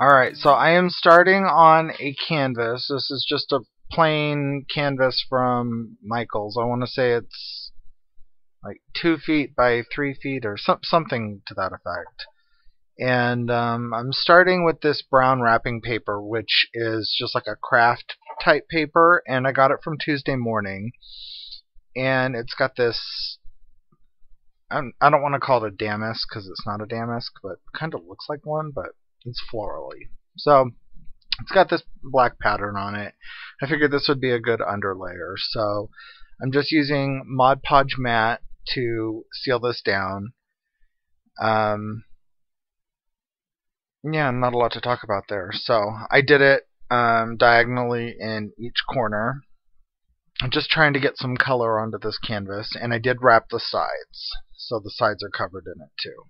Alright, so I am starting on a canvas. This is just a plain canvas from Michaels. I want to say it's like 2 feet by 3 feet or something to that effect. And I'm starting with this brown wrapping paper, which is just like a craft type paper, and I got it from Tuesday Morning. And it's got this, I don't want to call it a damask because it's not a damask, but kind of looks like one, but it's florally. So it's got this black pattern on it. I figured this would be a good underlayer. So I'm just using Mod Podge Matte to seal this down. Yeah, not a lot to talk about there. So I did it diagonally in each corner. I'm just trying to get some color onto this canvas, and I did wrap the sides, so the sides are covered in it too.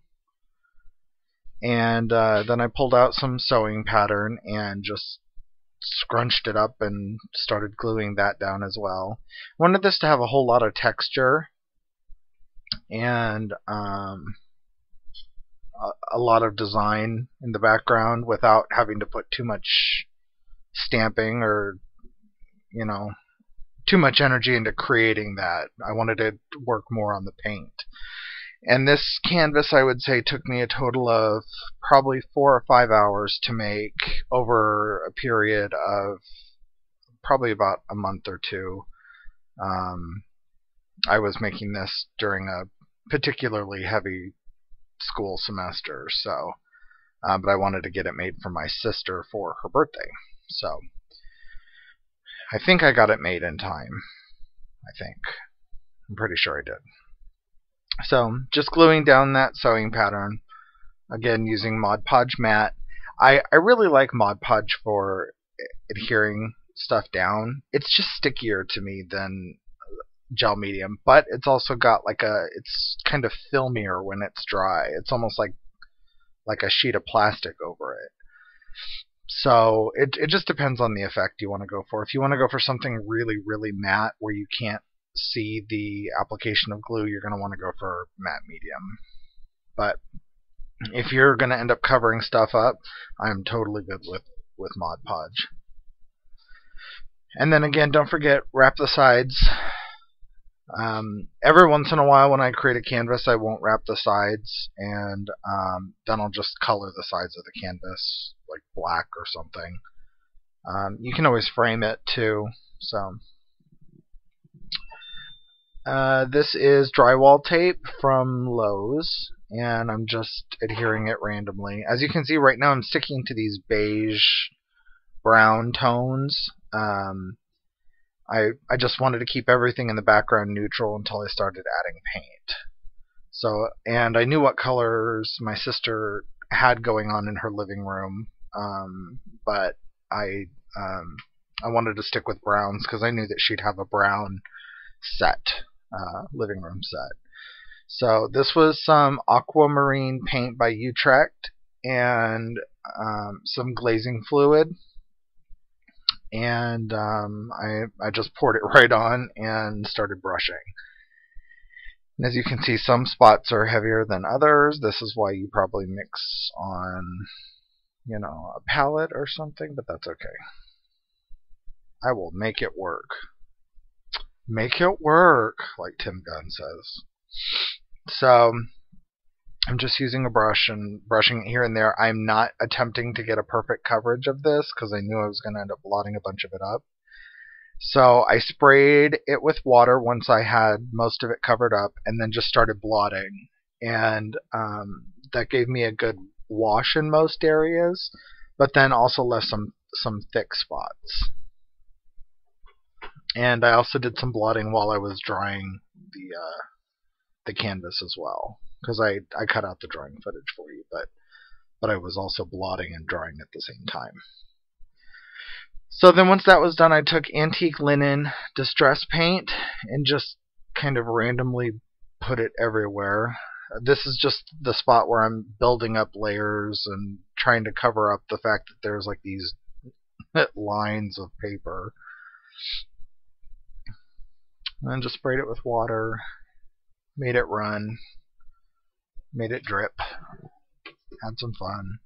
And then I pulled out some sewing pattern and just scrunched it up and started gluing that down as well. I wanted this to have a whole lot of texture and a lot of design in the background without having to put too much stamping or, you know, too much energy into creating that. I wanted to work more on the paint. And this canvas, I would say, took me a total of probably 4 or 5 hours to make over a period of probably about a month or two. I was making this during a particularly heavy school semester, so but I wanted to get it made for my sister for her birthday. So I think I got it made in time. I'm pretty sure I did. So just gluing down that sewing pattern, again using Mod Podge Matte. I really like Mod Podge for adhering stuff down. It's just stickier to me than gel medium, but it's also got like it's kind of filmier when it's dry. It's almost like a sheet of plastic over it. So it just depends on the effect you want to go for. If you want to go for something really, really matte where you can't see the application of glue, you're going to want to go for matte medium. But if you're going to end up covering stuff up, I'm totally good with Mod Podge. And then again, don't forget, wrap the sides. Every once in a while when I create a canvas, I won't wrap the sides, and then I'll just color the sides of the canvas like black or something. You can always frame it too. So this is drywall tape from Lowe's, and I'm just adhering it randomly. As you can see right now, I'm sticking to these beige brown tones. I just wanted to keep everything in the background neutral until I started adding paint. So, and I knew what colors my sister had going on in her living room, but I wanted to stick with browns because I knew that she'd have a brown set, living room set. So this was some aquamarine paint by Utrecht and some glazing fluid. And I just poured it right on and started brushing. And as you can see, some spots are heavier than others. This is why you probably mix on, you know, a palette or something, but that's okay. I will make it work. Make it work, like Tim Gunn says. So I'm just using a brush and brushing it here and there. I'm not attempting to get a perfect coverage of this because I knew I was going to end up blotting a bunch of it up. So I sprayed it with water once I had most of it covered up, and then just started blotting. And that gave me a good wash in most areas, but then also left some thick spots. And I also did some blotting while I was drying the canvas as well, because I cut out the drawing footage for you, but I was also blotting and drawing at the same time. So then once that was done, I took antique linen distress paint and just kind of randomly put it everywhere. This is just the spot where I'm building up layers and trying to cover up the fact that there's like these lines of paper. And then just sprayed it with water, made it run, made it drip, had some fun.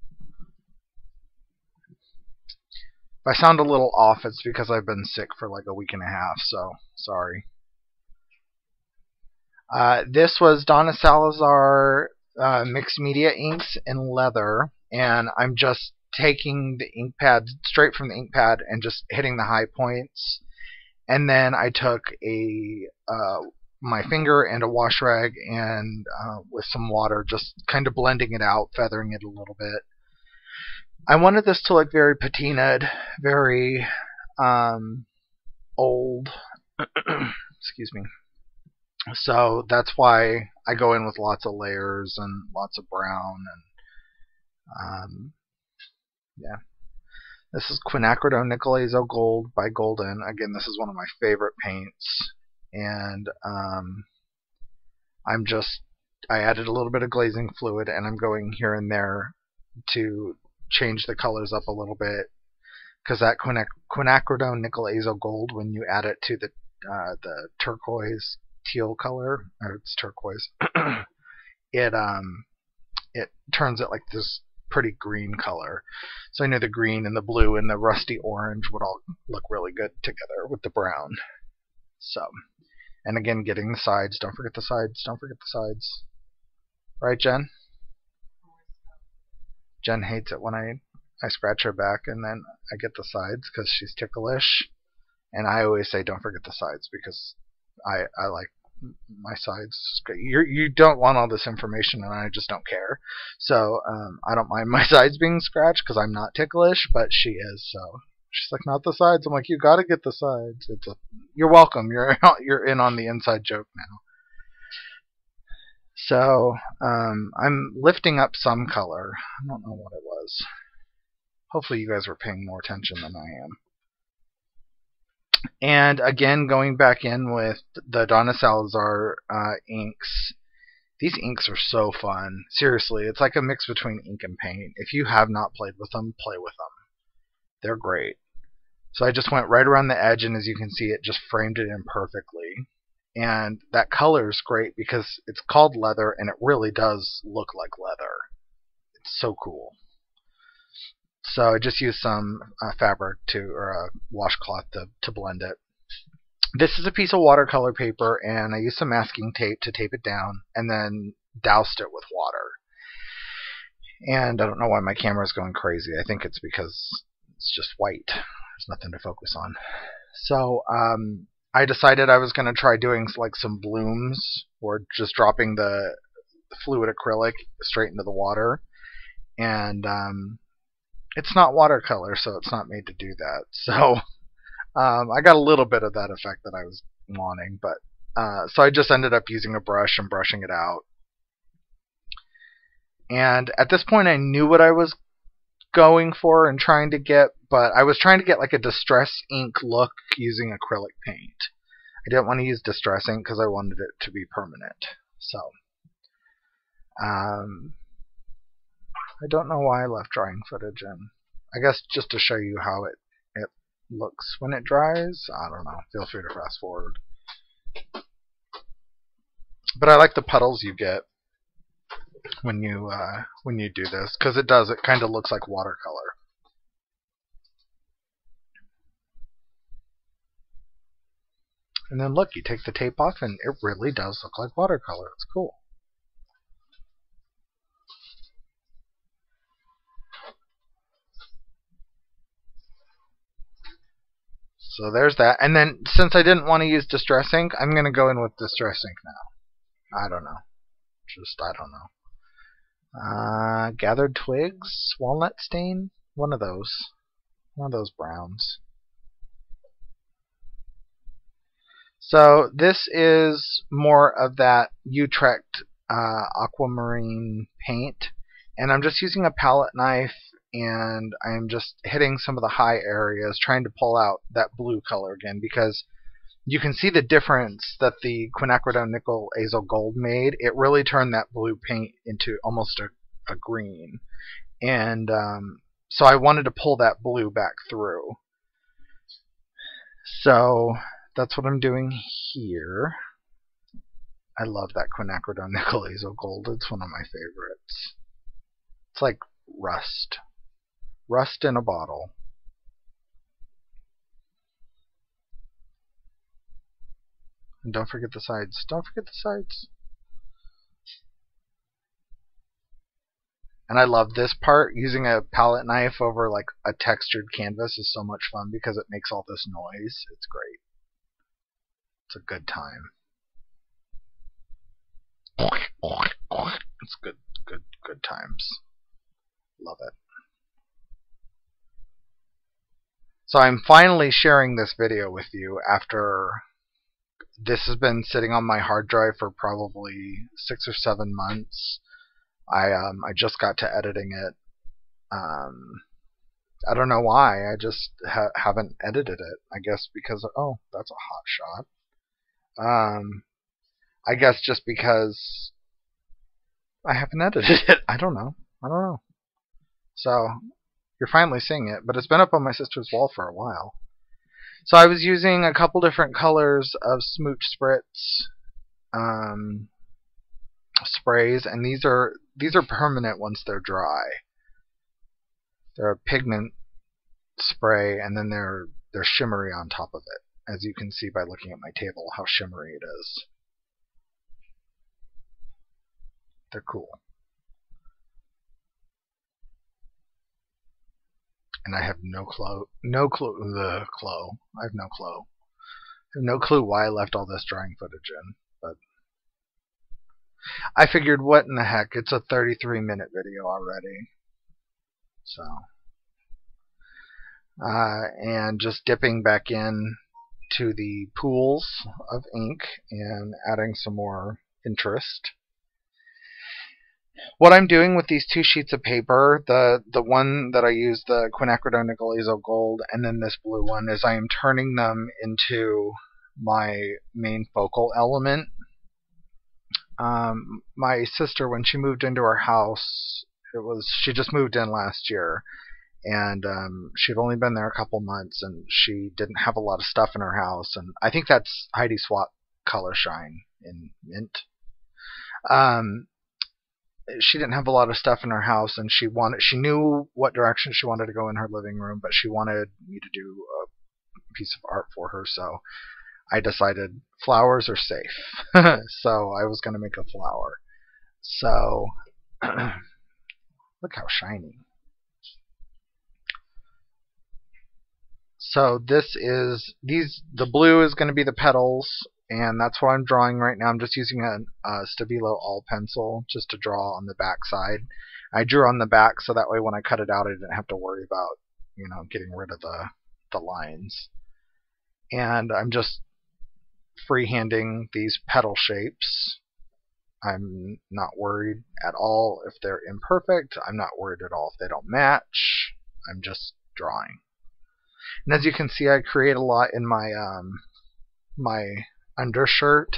If I sound a little off, it's because I've been sick for like a week and a half, so sorry. This was Donna Salazar mixed media inks in leather, and I'm just taking the ink pad straight from the ink pad and just hitting the high points. And then I took my finger and a wash rag and with some water, just kind of blending it out, feathering it a little bit. I wanted this to look very patinaed, very old. Excuse me. So that's why I go in with lots of layers and lots of brown and yeah. This is Quinacridone Nickel Azo Gold by Golden. Again, this is one of my favorite paints, and I added a little bit of glazing fluid, and I'm going here and there to change the colors up a little bit, because that Quinacridone Nickel Azo Gold, when you add it to the turquoise teal color, or it's turquoise, it turns it like this pretty green color. So I knew the green and the blue and the rusty orange would all look really good together with the brown. So, and again, getting the sides. Don't forget the sides. Don't forget the sides. Right, Jen? Jen hates it when I scratch her back and then I get the sides because she's ticklish. And I always say don't forget the sides because I like my sides. You don't want all this information and I just don't care. So I don't mind my sides being scratched because I'm not ticklish, but she is. So she's like, not the sides. I'm like, you got to get the sides. You're welcome. You're in on the inside joke now. So I'm lifting up some color. I don't know what it was. Hopefully you guys were paying more attention than I am. And again, going back in with the Donna Salazar inks. These inks are so fun. Seriously, it's like a mix between ink and paint. If you have not played with them, play with them. They're great. So I just went right around the edge, and as you can see, it just framed it in perfectly. And that color is great because it's called leather, and it really does look like leather. It's so cool. So I just used some fabric or a washcloth to blend it. This is a piece of watercolor paper, and I used some masking tape to tape it down, and then doused it with water. And I don't know why my camera is going crazy. I think it's because it's just white. There's nothing to focus on. So I decided I was going to try doing like some blooms, or just dropping the fluid acrylic straight into the water. And it's not watercolor, so it's not made to do that. So I got a little bit of that effect that I was wanting, but so I just ended up using a brush and brushing it out. And at this point, I knew what I was going for and trying to get, but I was trying to get like a distress ink look using acrylic paint. I didn't want to use distress ink because I wanted it to be permanent. So I don't know why I left drying footage in. I guess just to show you how it looks when it dries. I don't know. Feel free to fast forward. But I like the puddles you get when you do this, because it kind of looks like watercolor. And then look, you take the tape off and it really does look like watercolor. It's cool. So there's that. And then since I didn't want to use distress ink, I'm going to go in with distress ink now. I don't know. I don't know. Gathered Twigs, Walnut Stain, one of those browns. So this is more of that Utrecht aquamarine paint, and I'm just using a palette knife, and I'm just hitting some of the high areas, trying to pull out that blue color again, because you can see the difference that the Quinacridone Nickel Azo Gold made. It really turned that blue paint into almost a green. And so I wanted to pull that blue back through. So that's what I'm doing here. I love that Quinacridone Nickel Azo Gold. It's one of my favorites. It's like rust. Rust in a bottle. And don't forget the sides. Don't forget the sides. And I love this part. Using a palette knife over like a textured canvas is so much fun because it makes all this noise. It's great. It's a good time. It's good times. Love it. So I'm finally sharing this video with you after this has been sitting on my hard drive for probably 6 or 7 months. I just got to editing it. I don't know why. I just haven't edited it. I guess because that's a hot shot. I guess just because I haven't edited it. I don't know. So you're finally seeing it, but it's been up on my sister's wall for a while. So I was using a couple different colors of Smooch Spritz sprays, and these are permanent once they're dry. They're a pigment spray, and then they're shimmery on top of it, as you can see by looking at my table how shimmery it is. They're cool. And I have no clue. I have no clue why I left all this drying footage in, but I figured, what in the heck? It's a 33-minute video already. So, and just dipping back in to the pools of ink and adding some more interest. What I'm doing with these 2 sheets of paper, the one that I use, the quinacridone nickel azo gold, and then this blue one, is I am turning them into my main focal element. My sister, when she moved into her house, she just moved in last year, and she'd only been there a couple months, and she didn't have a lot of stuff in her house, and I think that's Heidi Swap Color Shine in mint. She didn't have a lot of stuff in her house, and she knew what direction she wanted to go in her living room, but she wanted me to do a piece of art for her, so I decided flowers are safe. So I was going to make a flower. So look how shiny. So the blue is going to be the petals, and that's what I'm drawing right now. I'm just using a Stabilo All pencil just to draw on the back side. I drew on the back so that way when I cut it out I didn't have to worry about, getting rid of the lines. And I'm just freehanding these petal shapes. I'm not worried at all if they're imperfect. I'm not worried at all if they don't match. I'm just drawing. And as you can see, I create a lot in my my undershirt,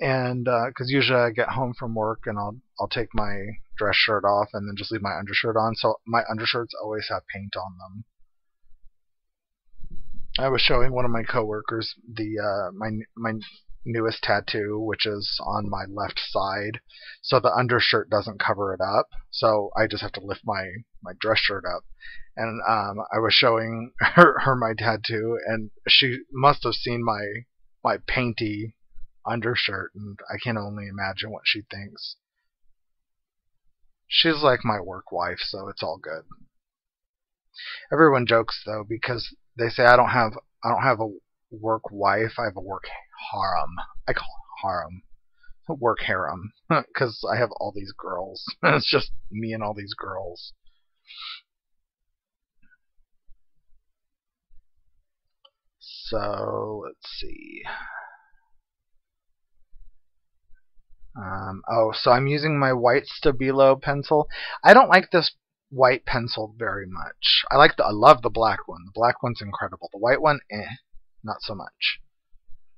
and because usually I get home from work and I'll take my dress shirt off and then just leave my undershirt on. So my undershirts always have paint on them. I was showing one of my coworkers my newest tattoo, which is on my left side, so the undershirt doesn't cover it up. So I just have to lift my dress shirt up. And I was showing her my tattoo, and she must have seen my painty undershirt, and I can only imagine what she thinks. She's like my work wife, so it's all good. Everyone jokes though, because they say I don't have a work wife, I have a work harem. I call it harem. Work harem, because I have all these girls. It's just me and all these girls. So let's see. So I'm using my white Stabilo pencil. I don't like this white pencil very much. I love the black one. The black one's incredible. The white one, not so much.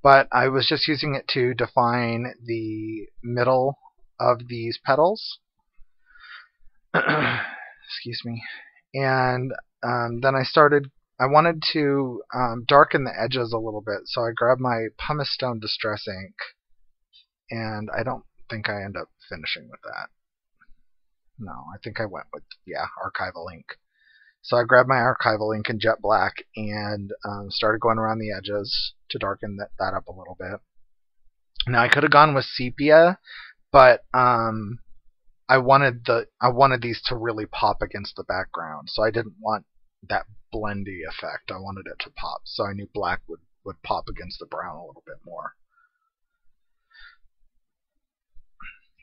But I was just using it to define the middle of these petals. Excuse me. And then I wanted to darken the edges a little bit, so I grabbed my pumice stone distress ink, and I don't think I end up finishing with that. No, I think I went with, archival ink. So I grabbed my archival ink in jet black and started going around the edges to darken that up a little bit. Now I could have gone with sepia, but I wanted these to really pop against the background, so I didn't want that blendy effect. I wanted it to pop, so I knew black would pop against the brown a little bit more.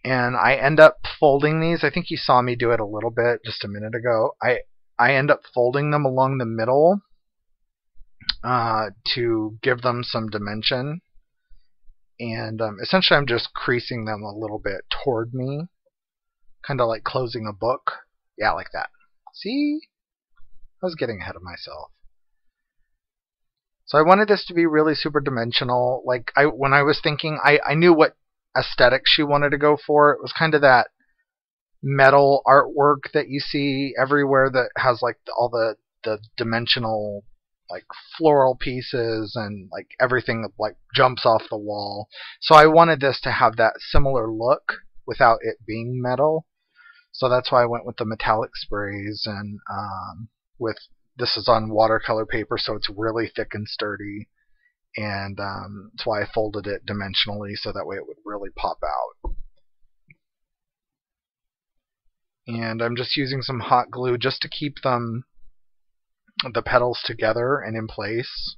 And I end up folding these. I think you saw me do it a little bit just a minute ago. I end up folding them along the middle to give them some dimension. And essentially I'm just creasing them a little bit toward me, kind of like closing a book. Yeah, like that. See? I was getting ahead of myself. So I wanted this to be really super dimensional. Like when I was thinking, I knew what aesthetic she wanted to go for. It was kind of that metal artwork that you see everywhere that has like all the dimensional like floral pieces and like everything that like jumps off the wall. So I wanted this to have that similar look without it being metal. So that's why I went with the metallic sprays, and this is on watercolor paper, so it's really thick and sturdy. And that's why I folded it dimensionally, so that way it would really pop out. And I'm just using some hot glue just to keep the petals together and in place.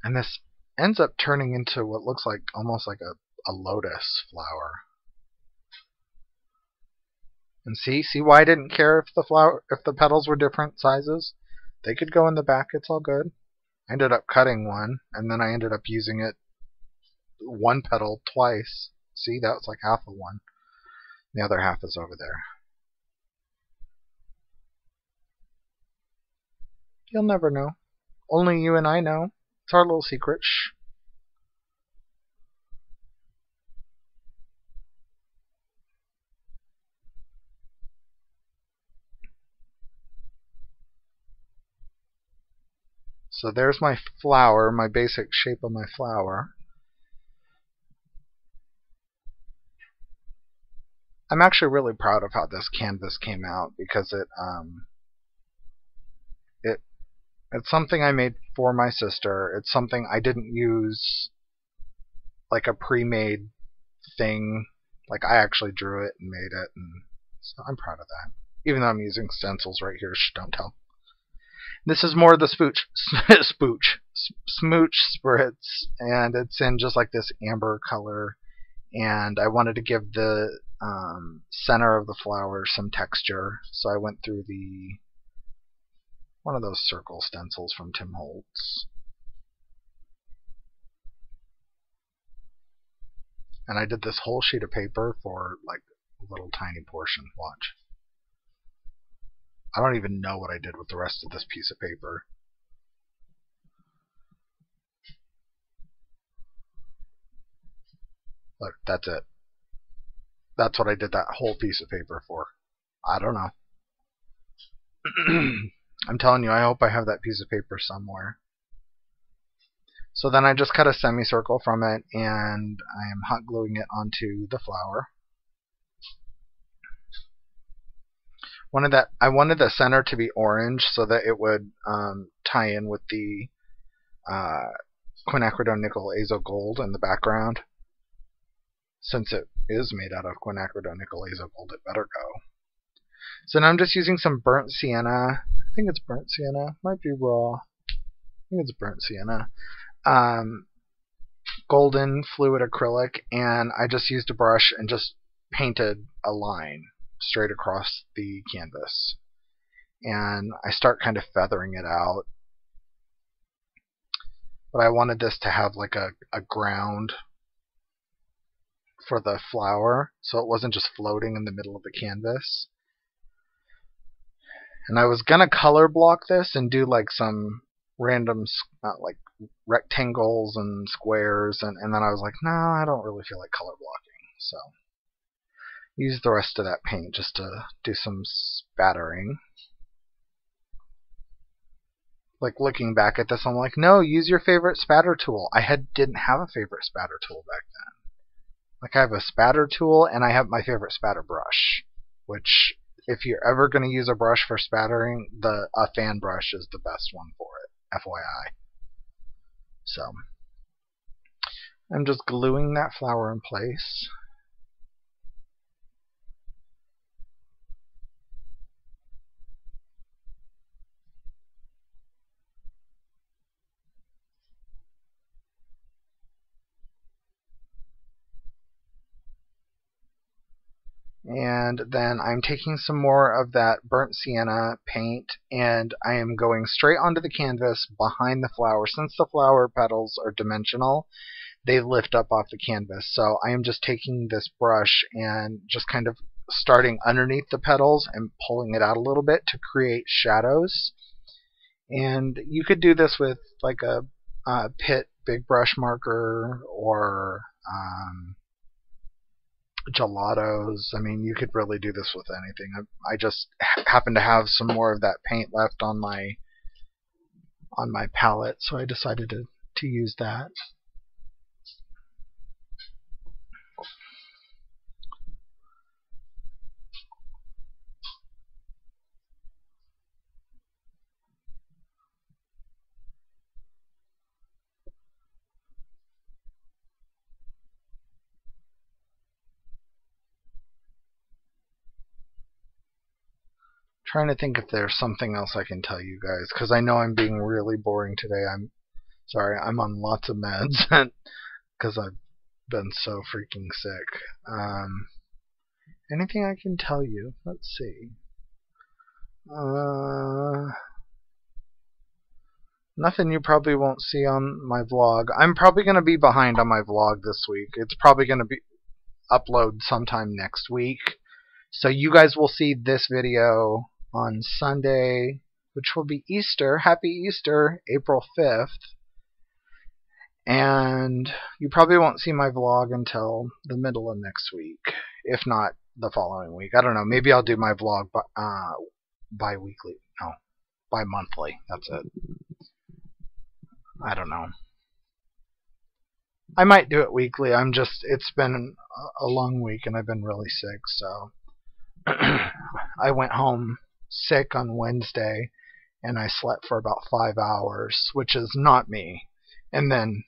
And this ends up turning into what looks like almost like a lotus flower. And see why I didn't care if the petals were different sizes? They could go in the back, it's all good. I ended up cutting one, and then I ended up using it one petal twice. See, that was like half of one. The other half is over there. You'll never know. Only you and I know. It's our little secret. Shh. So there's my flower, my basic shape of my flower. I'm actually really proud of how this canvas came out, because it's something I made for my sister. It's something I didn't use like a pre-made thing. Like I actually drew it and made it, and so I'm proud of that. Even though I'm using stencils right here, shh, don't tell. This is more of the smooch spritz, and it's in just like this amber color. And I wanted to give the center of the flower some texture, so I went through one of those circle stencils from Tim Holtz. And I did this whole sheet of paper for like a little tiny portion. Watch. I don't even know what I did with the rest of this piece of paper. Look, that's it. That's what I did that whole piece of paper for. I don't know. I'm telling you, I hope I have that piece of paper somewhere. So then I just cut a semicircle from it, and I am hot gluing it onto the flower. I wanted the center to be orange so that it would tie in with the quinacridone nickel azo gold in the background. Since it is made out of quinacridone nickel azo gold, it better go. So now I'm just using some burnt sienna. I think it's burnt sienna. Might be raw. I think it's burnt sienna. Golden fluid acrylic, and I just used a brush and just painted a line straight across the canvas. And I start kind of feathering it out. But I wanted this to have like a ground for the flower, so it wasn't just floating in the middle of the canvas. And I was gonna color block this and do like some random like rectangles and squares, and then I was like, no, I don't really feel like color blocking, so use the rest of that paint just to do some spattering. Like looking back at this, I'm like, no, use your favorite spatter tool. I didn't have a favorite spatter tool back then. Like I have a spatter tool and I have my favorite spatter brush, which if you're ever going to use a brush for spattering, a fan brush is the best one for it, FYI. So I'm just gluing that flower in place. And then I'm taking some more of that burnt sienna paint, and I am going straight onto the canvas behind the flower. Since the flower petals are dimensional, they lift up off the canvas. So I am just taking this brush and just kind of starting underneath the petals and pulling it out a little bit to create shadows. And you could do this with like a Pitt big brush marker or gelatos. I mean, you could really do this with anything. I just happen to have some more of that paint left on my palette, so I decided to use that. Trying to think if there's something else I can tell you guys, because I know I'm being really boring today. I'm sorry, I'm on lots of meds because I've been so freaking sick. Anything I can tell you? Let's see. Nothing you probably won't see on my vlog. I'm probably going to be behind on my vlog this week. It's probably going to be upload sometime next week. So you guys will see this video on Sunday, which will be Easter. Happy Easter, April 5th. And you probably won't see my vlog until the middle of next week, if not the following week. I don't know. Maybe I'll do my vlog bi-weekly. No, bi-monthly. That's it. I don't know. I might do it weekly. It's been a long week and I've been really sick, so I went home sick on Wednesday and I slept for about 5 hours, which is not me, and then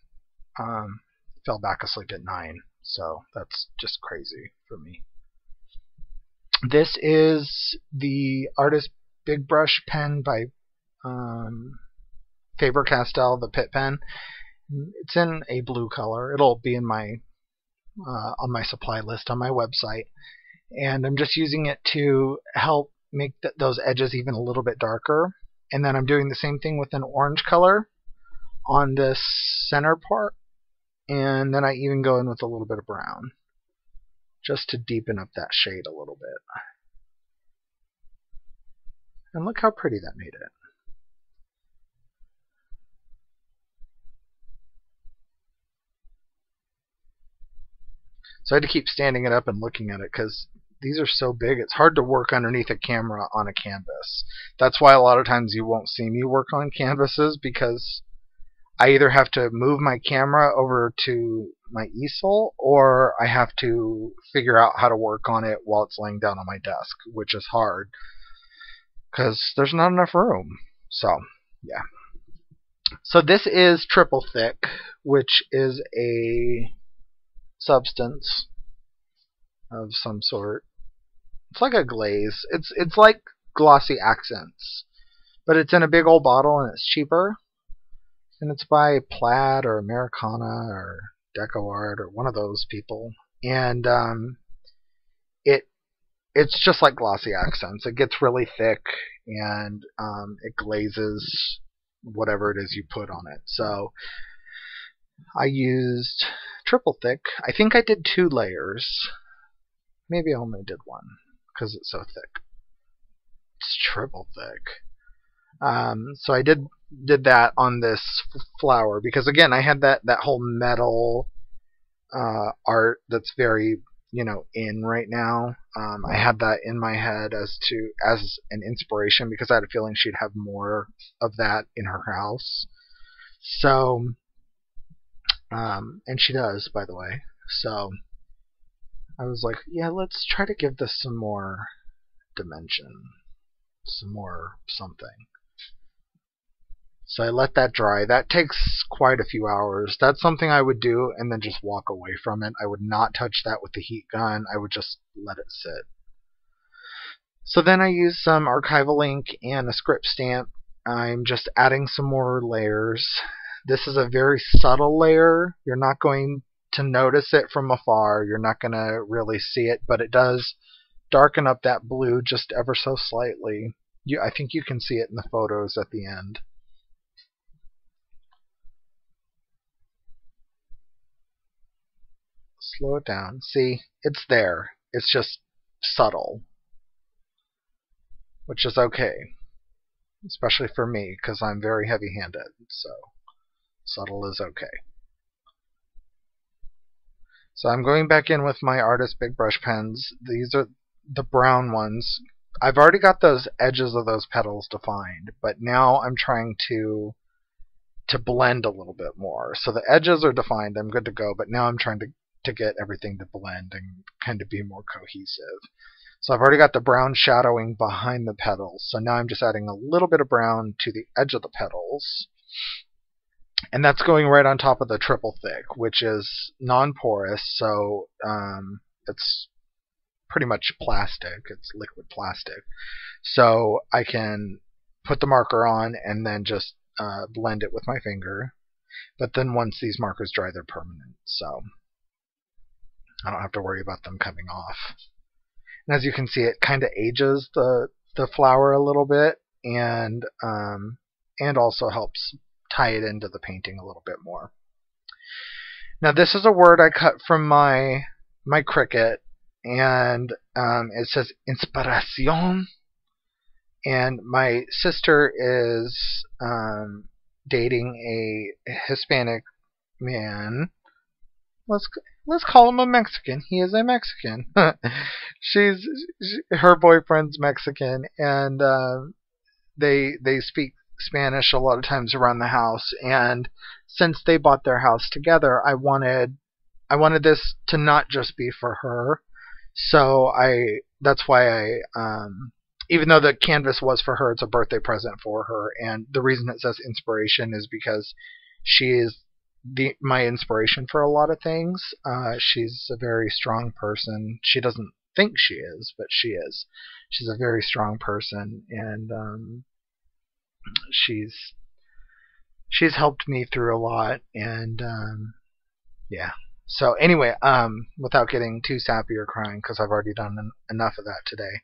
fell back asleep at 9, so that's just crazy for me. This is the Artist Big Brush pen by Faber-Castell, the Pitt pen. It's in a blue color. It'll be in my on my supply list on my website, and I'm just using it to help make those edges even a little bit darker. And then I'm doing the same thing with an orange color on this center part, and then I even go in with a little bit of brown just to deepen up that shade a little bit. And look how pretty that made it. So I had to keep standing it up and looking at it because these are so big. It's hard to work underneath a camera on a canvas. That's why a lot of times you won't see me work on canvases, because I either have to move my camera over to my easel or I have to figure out how to work on it while it's laying down on my desk, which is hard because there's not enough room. So, yeah. So this is triple thick, which is a substance of some sort. It's like a glaze. It's like glossy accents, but it's in a big old bottle and it's cheaper. And it's by Plaid or Americana or DecoArt or one of those people. And it's just like glossy accents. It gets really thick and it glazes whatever it is you put on it. So I used triple thick. I think I did 2 layers. Maybe I only did 1 because it's so thick. It's triple thick. So I did that on this flower because, again, I had that whole metal art that's very, in right now. I had that in my head as an inspiration because I had a feeling she'd have more of that in her house. So, and she does, by the way. So I was like, yeah, let's try to give this some more dimension, some more something. So I let that dry. That takes quite a few hours. That's something I would do and then just walk away from it. I would not touch that with the heat gun. I would just let it sit. So then I use some archival ink and a script stamp. I'm just adding some more layers. This is a very subtle layer. You're not going to notice it from afar. You're not going to really see it, but it does darken up that blue just ever so slightly. I think you can see it in the photos at the end. Slow it down. See, it's there. It's just subtle, which is okay, especially for me because I'm very heavy-handed, so subtle is okay. So I'm going back in with my Artist Big Brush pens. These are the brown ones. I've already got those edges of those petals defined, but now I'm trying to blend a little bit more. So the edges are defined, I'm good to go, but now I'm trying to get everything to blend and kind of be more cohesive. So I've already got the brown shadowing behind the petals, so now I'm just adding a little bit of brown to the edge of the petals. And that's going right on top of the triple thick, which is non-porous, so it's pretty much plastic. It's liquid plastic. So I can put the marker on and then just blend it with my finger. But then once these markers dry, they're permanent, so I don't have to worry about them coming off. And as you can see, it kind of ages the flower a little bit, and also helps tie it into the painting a little bit more. Now this is a word I cut from my Cricut, and it says Inspiracion, and my sister is dating a Hispanic man. Let's call him a Mexican. He is a Mexican. Her boyfriend's Mexican, and they speak Spanish a lot of times around the house. And since they bought their house together, I wanted this to not just be for her. So that's why I even though the canvas was for her, it's a birthday present for her. And the reason it says Inspiracion is because she is my inspiration for a lot of things. She's a very strong person. She doesn't think she is, but she is. She's a very strong person, and she's helped me through a lot, and yeah. So anyway, without getting too sappy or crying, because I've already done enough of that today,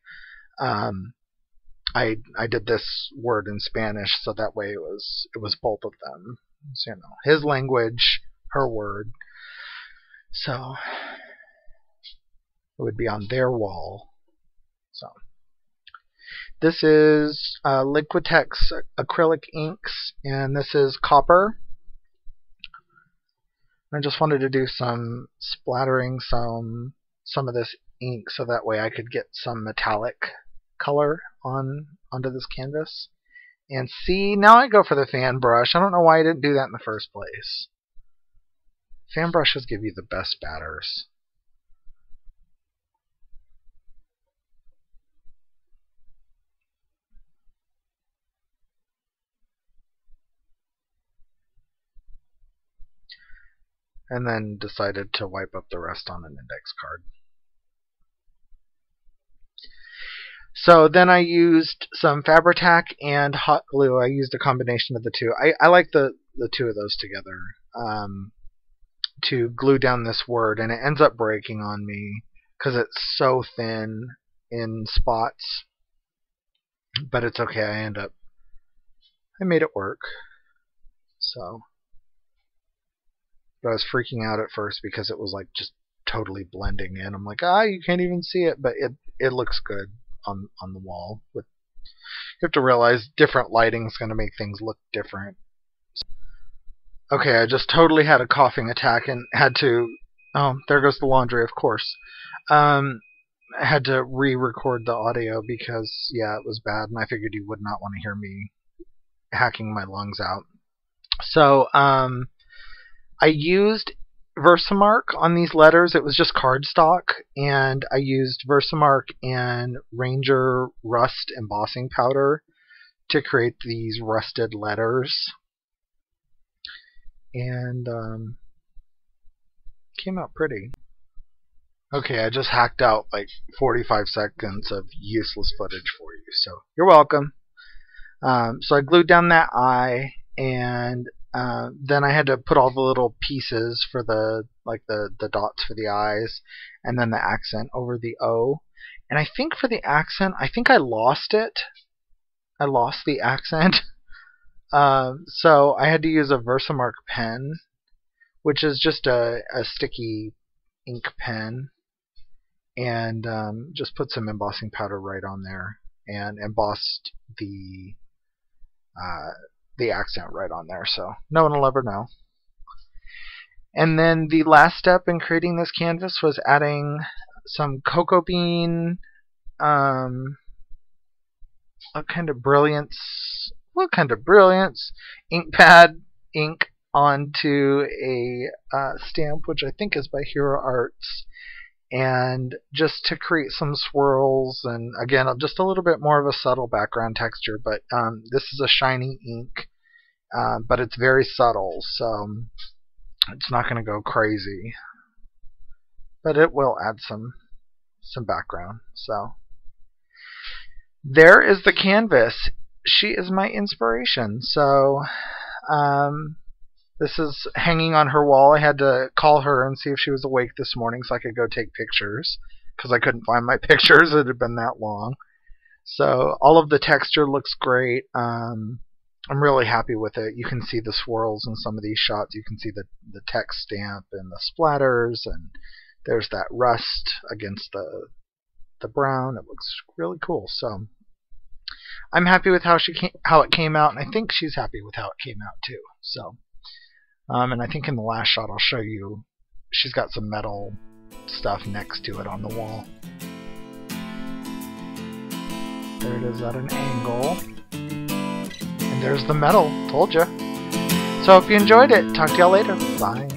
I did this word in Spanish, so that way it was both of them. So, his language, her word. So it would be on their wall. So this is Liquitex acrylic inks, and this is copper. I just wanted to do some splattering some of this ink, so that way I could get some metallic color onto this canvas. And see, now I go for the fan brush. I don't know why I didn't do that in the first place. Fan brushes give you the best spatters. And then decided to wipe up the rest on an index card. So then I used some Fabri-Tac and hot glue. I used a combination of the two. I like the two of those together to glue down this word, and it ends up breaking on me because it's so thin in spots. But it's okay. I made it work. So, but I was freaking out at first because it was like just totally blending in. I'm like, you can't even see it, but it looks good on the wall. You have to realize different lighting is going to make things look different. Okay, I just totally had a coughing attack and had to... Oh, there goes the laundry, of course. I had to re-record the audio because, yeah, it was bad, and I figured you would not want to hear me hacking my lungs out. So, I used Versamark on these letters. It was just cardstock, and I used Versamark and Ranger Rust embossing powder to create these rusted letters. And came out pretty. Okay, I just hacked out like 45 seconds of useless footage for you, so you're welcome. So I glued down that eye, and then I had to put all the little pieces for the dots for the eyes, and then the accent over the O. And I think for the accent, I think I lost it. I lost the accent. So I had to use a Versamark pen, which is just a sticky ink pen, and just put some embossing powder right on there and embossed the accent right on there, so no one will ever know. And then the last step in creating this canvas was adding some cocoa bean, what kind of brilliance, ink pad ink onto a stamp, which I think is by Hero Arts, and just to create some swirls, and again just a little bit more of a subtle background texture. But this is a shiny ink, but it's very subtle, so it's not going to go crazy, but it will add some background. So there is the canvas. She is my inspiration. So this is hanging on her wall. I had to call her and see if she was awake this morning so I could go take pictures, because I couldn't find my pictures. It had been that long. So all of the texture looks great. I'm really happy with it. You can see the swirls in some of these shots. You can see the text stamp and the splatters, and there's that rust against the brown. It looks really cool. So I'm happy with how it came out, and I think she's happy with how it came out too. So and I think in the last shot I'll show you, she's got some metal stuff next to it on the wall. There it is at an angle. And there's the metal. Told ya. So if you enjoyed it, talk to y'all later. Bye.